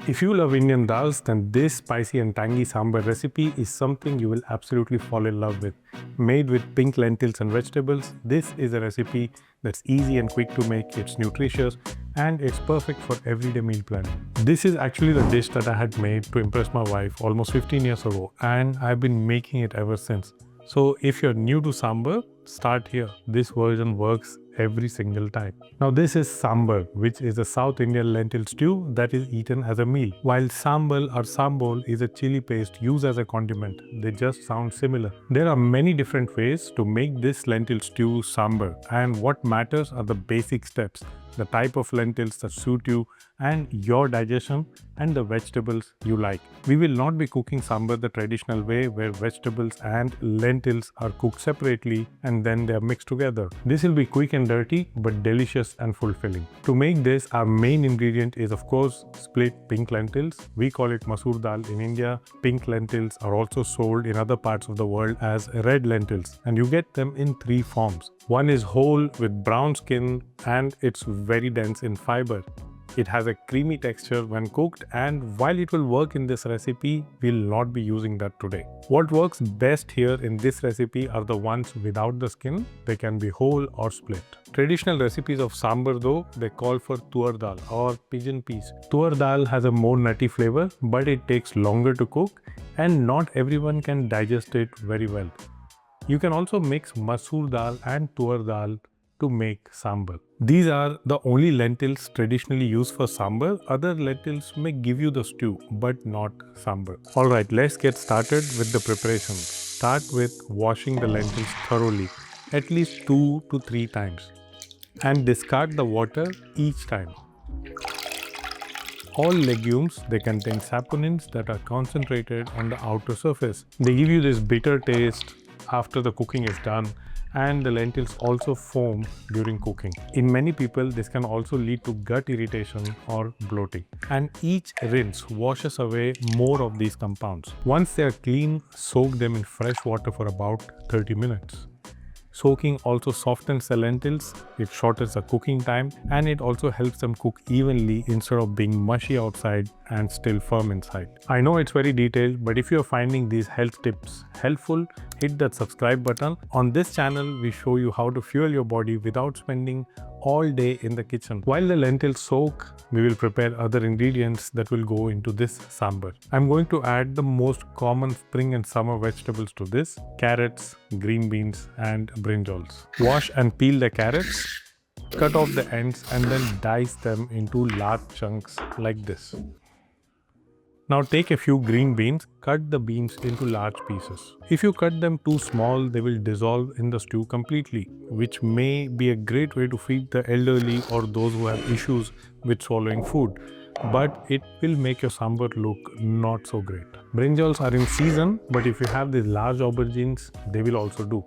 If you love Indian dals, then this spicy and tangy sambar recipe is something you will absolutely fall in love with. Made with pink lentils and vegetables, this is a recipe that's easy and quick to make, it's nutritious, and it's perfect for everyday meal planning. This is actually the dish that I had made to impress my wife almost 15 years ago, and I've been making it ever since. So if you're new to sambar, start here. This version works every single time. Now this is sambar, which is a South Indian lentil stew that is eaten as a meal. While sambal or sambol is a chili paste used as a condiment. They just sound similar. There are many different ways to make this lentil stew sambar, and what matters are the basic steps, the type of lentils that suit you and your digestion, and the vegetables you like. We will not be cooking sambar the traditional way where vegetables and lentils are cooked separately and then they are mixed together. This will be quick and dirty but delicious and fulfilling. To make this, our main ingredient is of course split pink lentils. We call it Masoor dal in India. Pink lentils are also sold in other parts of the world as red lentils, and you get them in three forms. One is whole with brown skin and it's very dense in fiber. It has a creamy texture when cooked, and while it will work in this recipe, we'll not be using that today. What works best here in this recipe are the ones without the skin. They can be whole or split. Traditional recipes of sambar though, they call for tur dal or pigeon peas. Tur dal has a more nutty flavor, but it takes longer to cook and not everyone can digest it very well. You can also mix masoor dal and tur dal to make sambar. These are the only lentils traditionally used for sambar. Other lentils may give you the stew, but not sambar. Alright, let's get started with the preparation. Start with washing the lentils thoroughly, at least 2 to 3 times, and discard the water each time. All legumes, they contain saponins that are concentrated on the outer surface. They give you this bitter taste after the cooking is done, and the lentils also foam during cooking. In many people, this can also lead to gut irritation or bloating. And each rinse washes away more of these compounds. Once they are clean, soak them in fresh water for about 30 minutes. Soaking also softens the lentils, it shortens the cooking time, and it also helps them cook evenly instead of being mushy outside and still firm inside. I know it's very detailed, but if you're finding these health tips helpful, hit that subscribe button. On this channel, we show you how to fuel your body without spending all day in the kitchen. While the lentils soak, we will prepare other ingredients that will go into this sambar. I'm going to add the most common spring and summer vegetables to this: carrots, green beans, and brinjals. Wash and peel the carrots, cut off the ends, and then dice them into large chunks like this. Now take a few green beans, cut the beans into large pieces. If you cut them too small, they will dissolve in the stew completely, which may be a great way to feed the elderly or those who have issues with swallowing food. But it will make your sambar look not so great. Brinjals are in season, but if you have these large aubergines, they will also do.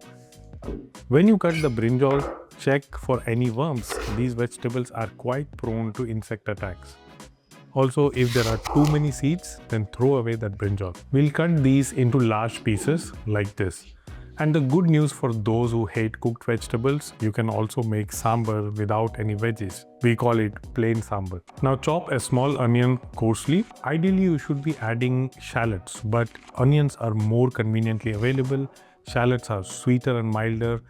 When you cut the brinjal, check for any worms. These vegetables are quite prone to insect attacks. Also, if there are too many seeds, then throw away that brinjal. We'll cut these into large pieces like this. And the good news for those who hate cooked vegetables, you can also make sambar without any veggies. We call it plain sambar. Now chop a small onion coarsely. Ideally, you should be adding shallots, but onions are more conveniently available. Shallots are sweeter and milder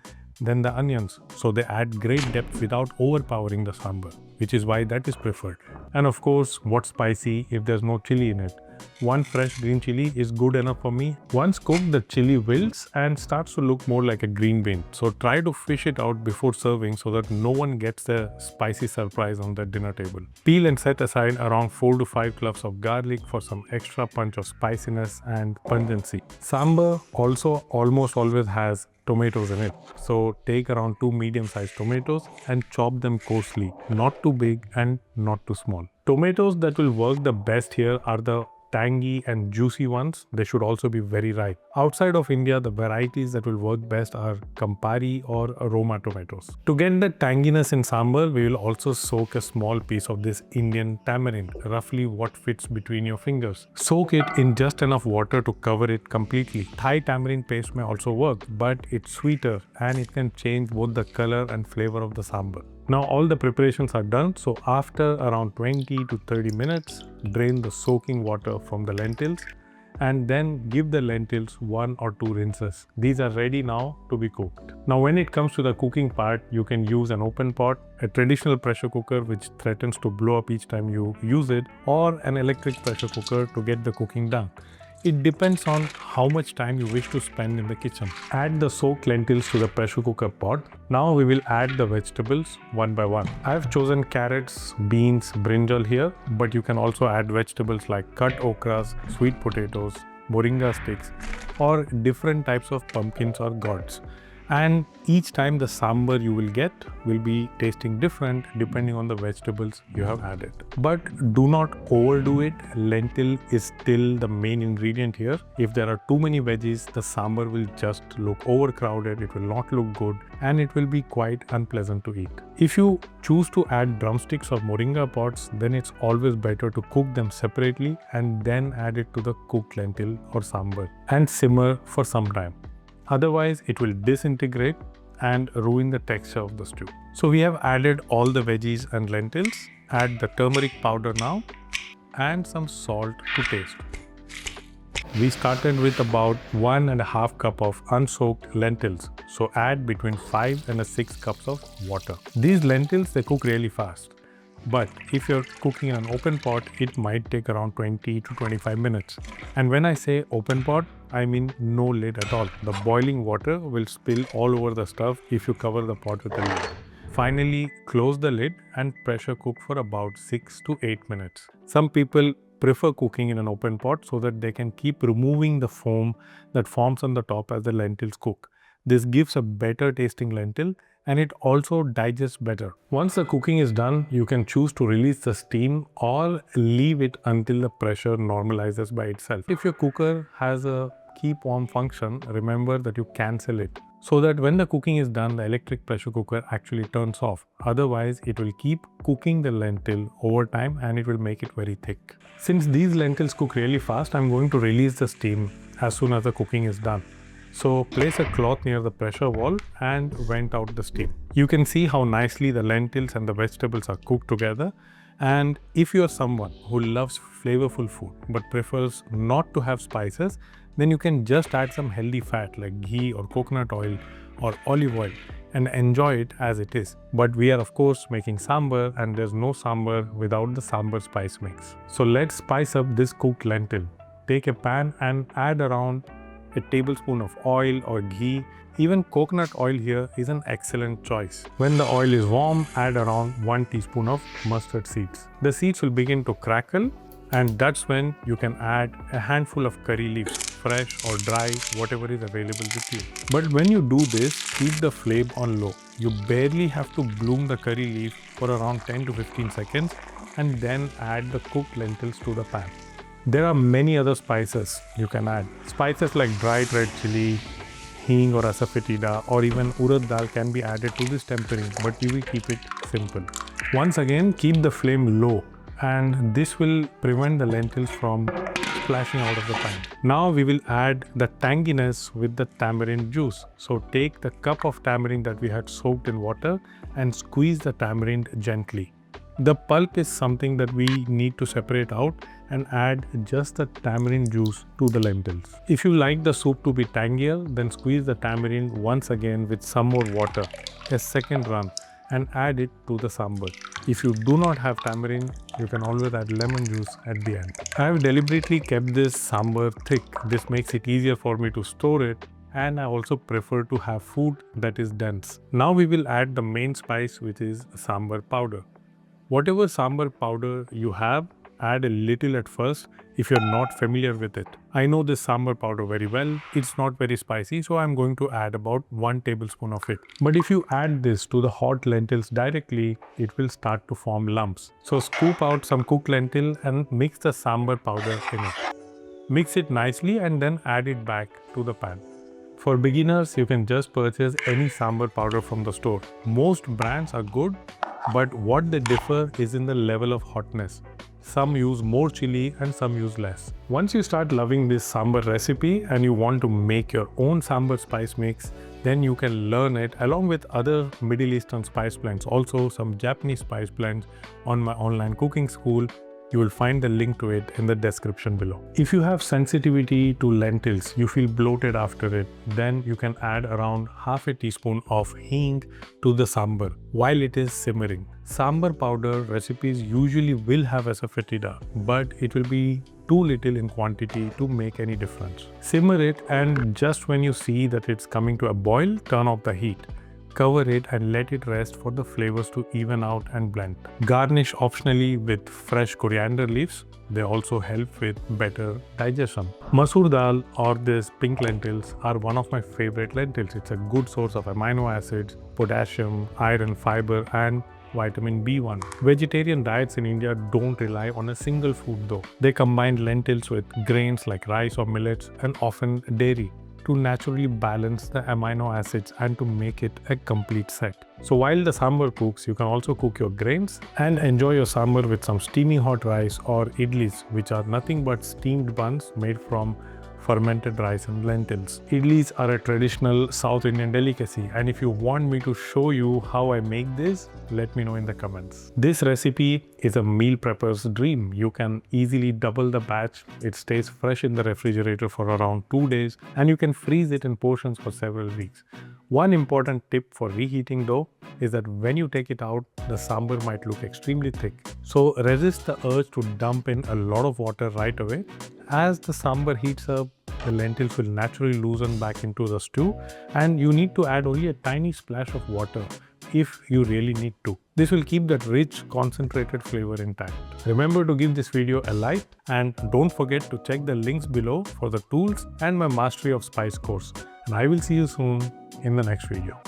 than the onions, so they add great depth without overpowering the sambar, which is why that is preferred. And of course, what's spicy if there's no chili in it? One fresh green chili is good enough for me. Once cooked, the chili wilts and starts to look more like a green bean. So try to fish it out before serving so that no one gets a spicy surprise on their dinner table. Peel and set aside around 4 to 5 cloves of garlic for some extra punch of spiciness and pungency. Sambar also almost always has tomatoes in it. So take around 2 medium-sized tomatoes and chop them coarsely, not too big and not too small. Tomatoes that will work the best here are the tangy and juicy ones. They should also be very ripe. Outside of India, the varieties that will work best are Campari or Aroma tomatoes. To get the tanginess in sambar, we will also soak a small piece of this Indian tamarind, roughly what fits between your fingers. Soak it in just enough water to cover it completely. Thai tamarind paste may also work, but it's sweeter and it can change both the color and flavor of the sambar. Now all the preparations are done. So after around 20 to 30 minutes, drain the soaking water from the lentils and then give the lentils 1 or 2 rinses. These are ready now to be cooked. Now when it comes to the cooking part, you can use an open pot, a traditional pressure cooker which threatens to blow up each time you use it, or an electric pressure cooker to get the cooking done. It depends on how much time you wish to spend in the kitchen. Add the soaked lentils to the pressure cooker pot. Now we will add the vegetables one by one. I have chosen carrots, beans, brinjal here, but you can also add vegetables like cut okras, sweet potatoes, moringa sticks, or different types of pumpkins or gourds. And each time the sambar you will get will be tasting different depending on the vegetables you have added. But do not overdo it. Lentil is still the main ingredient here. If there are too many veggies, the sambar will just look overcrowded, it will not look good, and it will be quite unpleasant to eat. If you choose to add drumsticks or moringa pods, then it's always better to cook them separately and then add it to the cooked lentil or sambar and simmer for some time. Otherwise, it will disintegrate and ruin the texture of the stew. So we have added all the veggies and lentils. Add the turmeric powder now and some salt to taste. We started with about 1.5 cup of unsoaked lentils. So add between 5 and 6 cups of water. These lentils, they cook really fast. But if you're cooking in an open pot, it might take around 20 to 25 minutes. And when I say open pot, I mean no lid at all. The boiling water will spill all over the stuff if you cover the pot with a lid. Finally, close the lid and pressure cook for about 6 to 8 minutes. Some people prefer cooking in an open pot so that they can keep removing the foam that forms on the top as the lentils cook. This gives a better tasting lentil and it also digests better. Once the cooking is done, you can choose to release the steam or leave it until the pressure normalizes by itself. If your cooker has a keep warm function, remember that you cancel it so that when the cooking is done, the electric pressure cooker actually turns off. Otherwise, it will keep cooking the lentil over time and it will make it very thick. Since these lentils cook really fast, I'm going to release the steam as soon as the cooking is done. So place a cloth near the pressure valve and vent out the steam. You can see how nicely the lentils and the vegetables are cooked together. And if you are someone who loves flavorful food but prefers not to have spices, then you can just add some healthy fat like ghee or coconut oil or olive oil and enjoy it as it is. But we are of course making sambar and there's no sambar without the sambar spice mix. So let's spice up this cooked lentil. Take a pan and add around a tablespoon of oil or ghee. Even coconut oil here is an excellent choice. When the oil is warm, add around 1 teaspoon of mustard seeds. The seeds will begin to crackle and that's when you can add a handful of curry leaves, fresh or dry, whatever is available with you. But when you do this, keep the flame on low. You barely have to bloom the curry leaf for around 10 to 15 seconds and then add the cooked lentils to the pan. There are many other spices you can add. Spices like dried red chili, hing or asafoetida, or even urad dal can be added to this tempering, but you will keep it simple. Once again, keep the flame low and this will prevent the lentils from splashing out of the pan. Now we will add the tanginess with the tamarind juice. So take the cup of tamarind that we had soaked in water and squeeze the tamarind gently. The pulp is something that we need to separate out and add just the tamarind juice to the lentils. If you like the soup to be tangier, then squeeze the tamarind once again with some more water, a second run, and add it to the sambar. If you do not have tamarind, you can always add lemon juice at the end. I have deliberately kept this sambar thick. This makes it easier for me to store it, and I also prefer to have food that is dense. Now we will add the main spice, which is sambar powder. Whatever sambar powder you have, add a little at first if you're not familiar with it. I know this sambar powder very well. It's not very spicy, so I'm going to add about 1 tablespoon of it. But if you add this to the hot lentils directly, it will start to form lumps. So scoop out some cooked lentil and mix the sambar powder in it. Mix it nicely and then add it back to the pan. For beginners, you can just purchase any sambar powder from the store. Most brands are good, but what they differ is in the level of hotness. Some use more chili and some use less. Once you start loving this sambar recipe and you want to make your own sambar spice mix, then you can learn it along with other Middle Eastern spice blends, also some Japanese spice blends on my online cooking school. You will find the link to it in the description below. If you have sensitivity to lentils, you feel bloated after it, then you can add around half a teaspoon of hing to the sambar while it is simmering. Sambar powder recipes usually will have asafoetida, but it will be too little in quantity to make any difference. Simmer it, and just when you see that it's coming to a boil, turn off the heat. Cover it and let it rest for the flavors to even out and blend. Garnish optionally with fresh coriander leaves. They also help with better digestion. Masoor dal or these pink lentils are one of my favorite lentils. It's a good source of amino acids, potassium, iron, fiber, and vitamin B1. Vegetarian diets in India don't rely on a single food though. They combine lentils with grains like rice or millets and often dairy to naturally balance the amino acids and to make it a complete set. So while the sambar cooks, you can also cook your grains and enjoy your sambar with some steamy hot rice or idlis, which are nothing but steamed buns made from fermented rice and lentils. Idlis are a traditional South Indian delicacy, and if you want me to show you how I make this, let me know in the comments. This recipe is a meal prepper's dream. You can easily double the batch. It stays fresh in the refrigerator for around 2 days, and you can freeze it in portions for several weeks. One important tip for reheating though is that when you take it out, the sambar might look extremely thick. So resist the urge to dump in a lot of water right away. As the sambar heats up, the lentils will naturally loosen back into the stew, and you need to add only a tiny splash of water if you really need to. This will keep that rich, concentrated flavor intact. Remember to give this video a like, and don't forget to check the links below for the tools and my Mastery of Spice course. And I will see you soon in the next video.